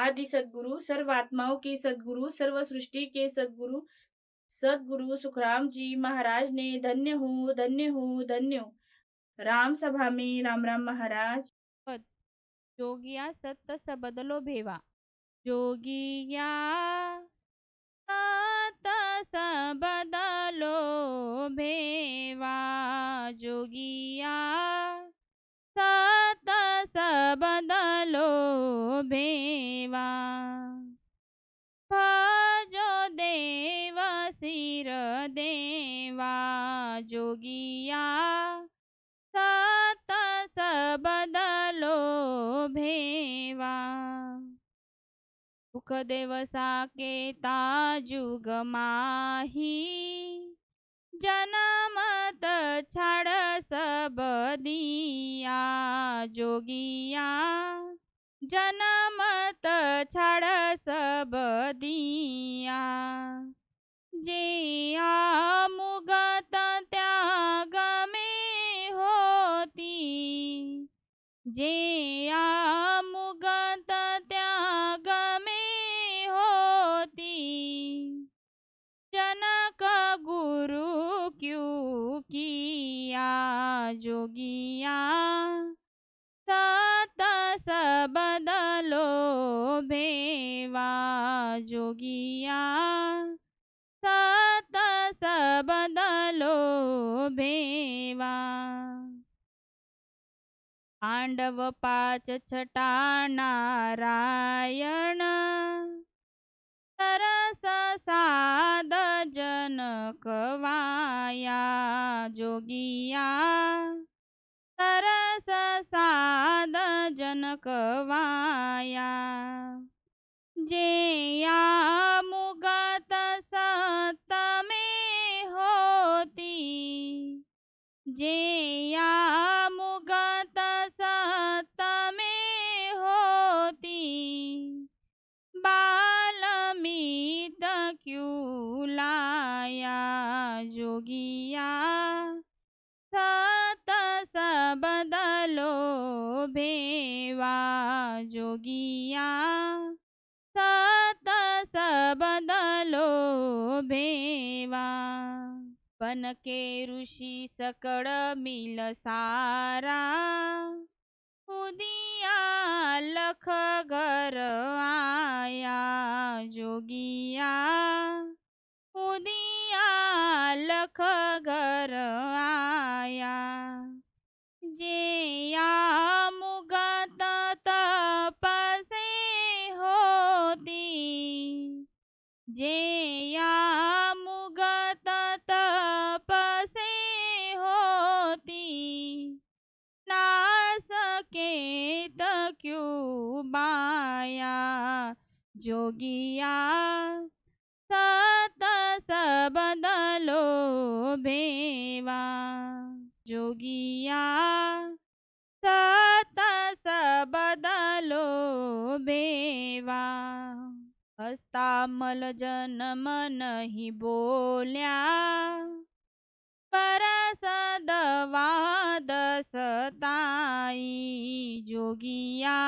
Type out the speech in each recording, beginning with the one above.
आदि सद्गुरु, सर्व आत्माओं के सद्गुरु, सर्व सृष्टि के सद्गुरु, सद्गुरु सुखराम जी महाराज ने धन्य हूँ, धन्य हूँ, धन्य हूँ। राम सभा में राम राम महाराज। पद जोगिया सत्त सबदलो भेवा जोगिया सत्त सबदलो भेवा जोगिया सत्त सबदलो भेवा भजो देव सिर देवा जोगिया सत सबदलो भेवा सुख देवसा के ताजुग माही जनमत छाड़ सब दिया जोगिया जनमत छाड़ सब दिया जे मुगत त्याग में होती जे मुगत त्याग में होती जनक गुरु क्यों किया जोगिया सत सबदलो भेवा जोगिया सत सबदलो भेवा पांडव पाच छटा नारायण तरस साध जनक वाया जोगिया तरस साध जनक वाया जे मुगत सत में होती जे मुगत सत में होती बालमीत क्यों लाया जोगिया सत सबदलो भेवा जोगिया सत सबदलो भेवा बन के ऋषि सकड़ मिल सारा उदिया लख घर आया जोगिया उदिया लख घर आया जे मुगत तप से होती जे मुगत तप से होती नास के क्यों बाया जोगिया सत सबदलो भेवा जोगिया सत सबदलो भेवा हस्तामल जन्म नहीं बोल्या परसदवाद सताई जोगिया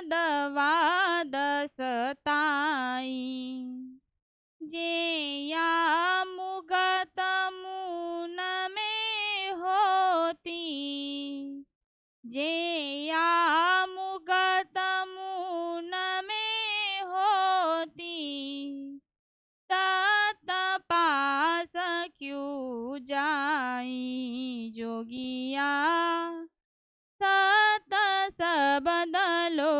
परसदवाद सताई जे मुगत मुन में होती जे मुगत मुन में होती तत पास क्यों जाई जोगिया सत सबदलो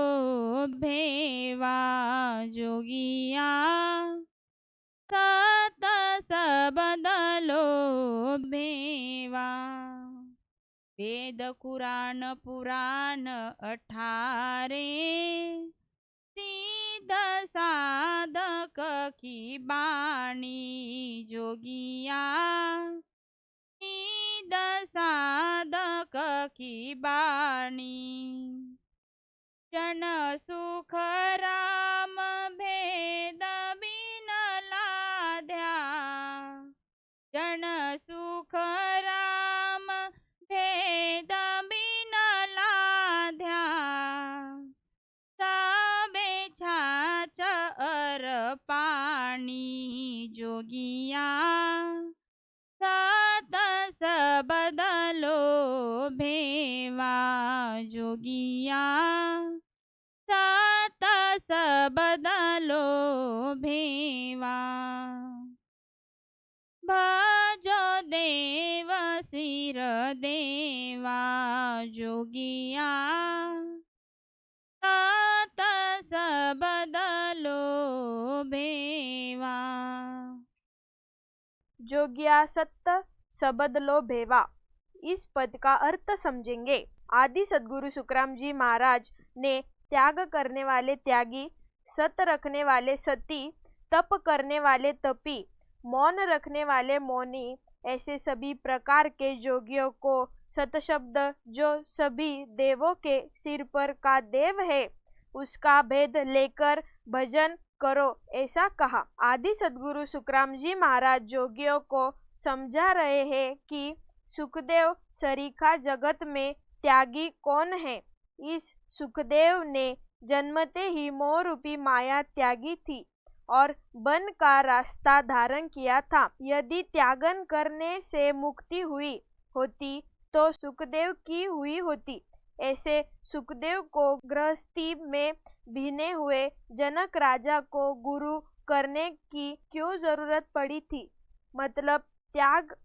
भेवा जोगिया सत सबदलो भेवा वेद कुरान पुराण 18 सिद्ध साधक की बाणी जोगिया सिद्ध साधक की बाणी जन सुख राम भेद बिन लाध्या जन सुख राम भेद बिन लाध्या पाणी जोगिया सत सबद लोभेवा जोगिया सत सबद लोभेवा भजो देव सिर देवा जोगिया सत सबद लोभेवा। जोगिया सत्य सबद लो भेवा। इस पद का अर्थ समझेंगे। आदि सद्गुरु सुखराम जी महाराज ने त्याग करने वाले त्यागी, सत रखने वाले सती, तप करने वाले तपी, मौन रखने वाले मौनी, ऐसे सभी प्रकार के जोगियों को सत शब्द जो सभी देवों के सिर पर का देव है उसका भेद लेकर भजन करो ऐसा कहा। आदि सद्गुरु सुखराम जी महाराज जोगियों को समझा रहे हैं कि सुखदेव सरीखा जगत में त्यागी कौन है। इस सुखदेव ने जन्मते ही मोह रूपी माया त्यागी थी और वन का रास्ता धारण किया था। यदि त्यागन करने से मुक्ति हुई होती तो सुखदेव की हुई होती। ऐसे सुखदेव को गृहस्थी में भीने हुए जनक राजा को गुरु करने की क्यों जरूरत पड़ी थी। मतलब त्याग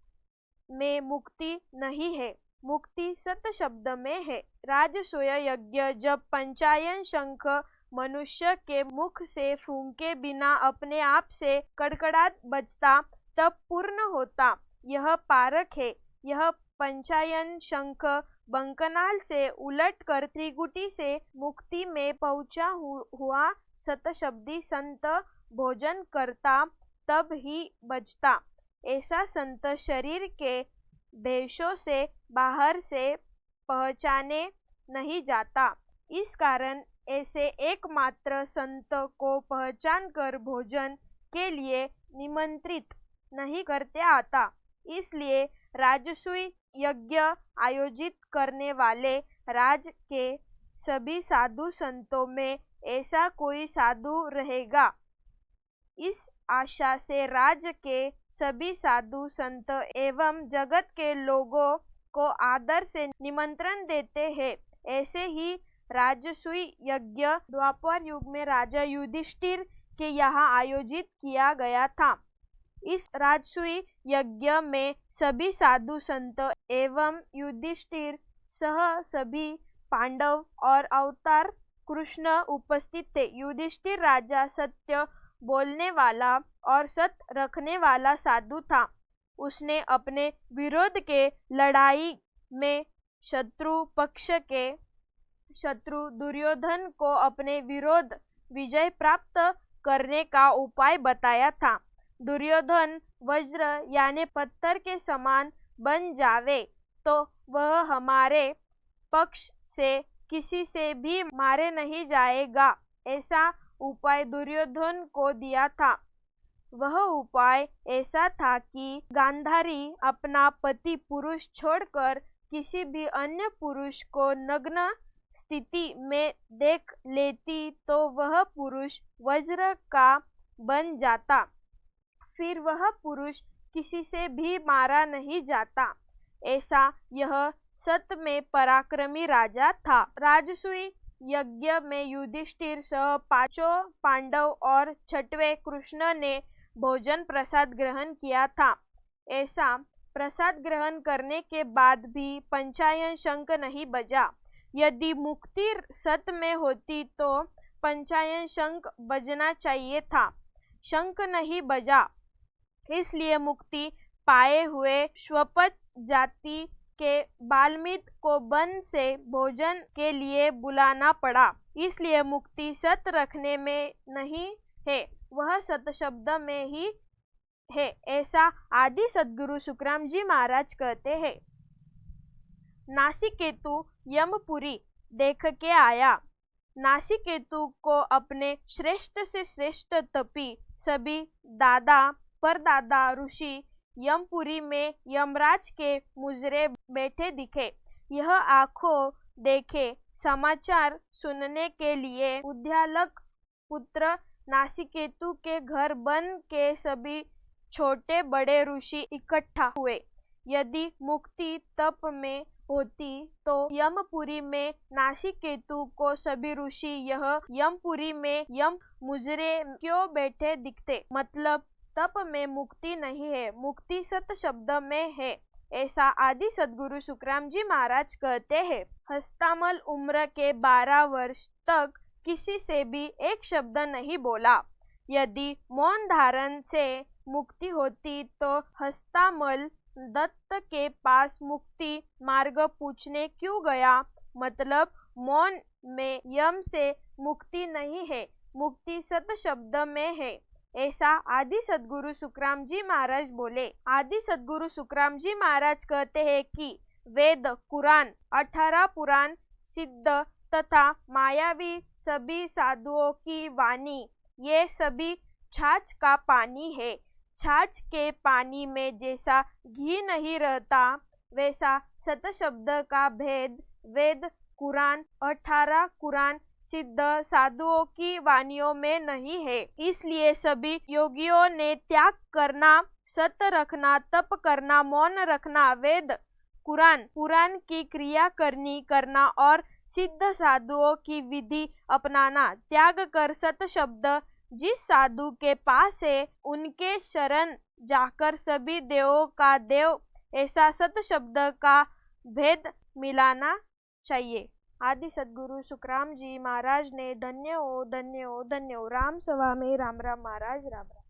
में मुक्ति नहीं है, मुक्ति सत शब्द में है। राजसूय यज्ञ जब पंचायन शंख मनुष्य के मुख से फूंके बिना अपने आप से कड़कड़ाहट बजता तब पूर्ण होता। यह पारक है। यह पंचायन शंख बंकनाल से उलट कर त्रिगुटी से मुक्ति में पहुंचा हुआ सतशब्दी संत भोजन करता तब ही बजता। ऐसा संत शरीर के भेषों से बाहर से पहचाने नहीं जाता। इस कारण ऐसे एकमात्र संत को पहचान कर भोजन के लिए निमंत्रित नहीं करते आता। इसलिए राजसूय यज्ञ आयोजित करने वाले राज के सभी साधु संतों में ऐसा कोई साधु रहेगा। इस आशा से राज के सभी साधु संत एवं जगत के लोगों को आदर से निमंत्रण देते हैं। ऐसे ही राजसूय यज्ञ द्वापर युग में राजा युधिष्ठिर के यहाँ आयोजित किया गया था। इस राजसूय यज्ञ में सभी साधु संत एवं युधिष्ठिर सह सभी पांडव और अवतार कृष्ण उपस्थित थे। युधिष्ठिर राजा सत्य बोलने वाला और सत रखने वाला साधु था। उसने अपने विरोध के लड़ाई में शत्रु पक्ष के शत्रु दुर्योधन को अपने विरोध विजय प्राप्त करने का उपाय बताया था। दुर्योधन वज्र यानी पत्थर के समान बन जावे तो वह हमारे पक्ष से किसी से भी मारे नहीं जाएगा, ऐसा उपाय दुर्योधन को दिया था। वह उपाय ऐसा था कि गांधारी अपना पति पुरुष छोड़कर किसी भी अन्य पुरुष को नग्न स्थिति में देख लेती तो वह पुरुष वज्र का बन जाता। फिर वह पुरुष किसी से भी मारा नहीं जाता। ऐसा यह सत में पराक्रमी राजा था। राजसूय यज्ञ में युधिष्ठिर सह पांचों पांडव और छठवें कृष्ण ने भोजन प्रसाद ग्रहण किया था। ऐसा प्रसाद ग्रहण करने के बाद भी पंचायन शंख नहीं बजा। यदि मुक्ति सत में होती तो पंचायन शंख बजना चाहिए था। शंख नहीं बजा, इसलिए मुक्ति पाए हुए स्वपच जाति के बाल्मीक को वन से भोजन के लिए बुलाना पड़ा। इसलिए मुक्ति सत रखने में नहीं है, वह सत शब्द में ही है, ऐसा आदि सद्गुरु सुखराम जी महाराज कहते हैं। नासिकेतु यमपुरी देख के आया। नासिकेतु को अपने श्रेष्ठ से श्रेष्ठ तपी सभी दादा परदादा ऋषि यमपुरी में यमराज के मुजरे बैठे दिखे। यह आंखों देखे समाचार सुनने के लिए उद्यालक पुत्र नासिकेतु के घर बन के सभी छोटे बड़े ऋषि इकट्ठा हुए। यदि मुक्ति तप में होती तो यमपुरी में नासिकेतु को सभी ऋषि यह यमपुरी में यम मुजरे क्यों बैठे दिखते? मतलब तप में मुक्ति नहीं है, मुक्ति सत शब्द में है, ऐसा आदि सद्गुरु सुखराम जी महाराज कहते हैं। हस्तामल उम्र के 12 वर्ष तक किसी से भी एक शब्द नहीं बोला। यदि मौन धारण से मुक्ति होती तो हस्तामल दत्त के पास मुक्ति मार्ग पूछने क्यों गया? मतलब मौन में यम से मुक्ति नहीं है, मुक्ति सत शब्द में है, ऐसा आदि सद्गुरु सुखराम जी महाराज बोले। आदि सद्गुरु सुखराम जी महाराज कहते हैं कि वेद, कुरान, 18 पुराण, सिद्ध तथा मायावी सभी साधुओं की वाणी ये सभी छाछ का पानी है। छाछ के पानी में जैसा घी नहीं रहता वैसा सत शब्द का भेद वेद, कुरान, 18 कुरान, सिद्ध साधुओं की वाणियों में नहीं है। इसलिए सभी योगियों ने त्याग करना, सत रखना, तप करना, मौन रखना, वेद कुरान पुराण की क्रिया करना और सिद्ध साधुओं की विधि अपनाना त्याग कर सत शब्द जिस साधु के पास है उनके शरण जाकर सभी देवों का देव ऐसा सत शब्द का भेद मिलाना चाहिए। आदि सद्गुरु सुखराम जी महाराज ने धन्य हो, धन्य हो, धन्य हो। राम सभा में राम राम महाराज, राम राम।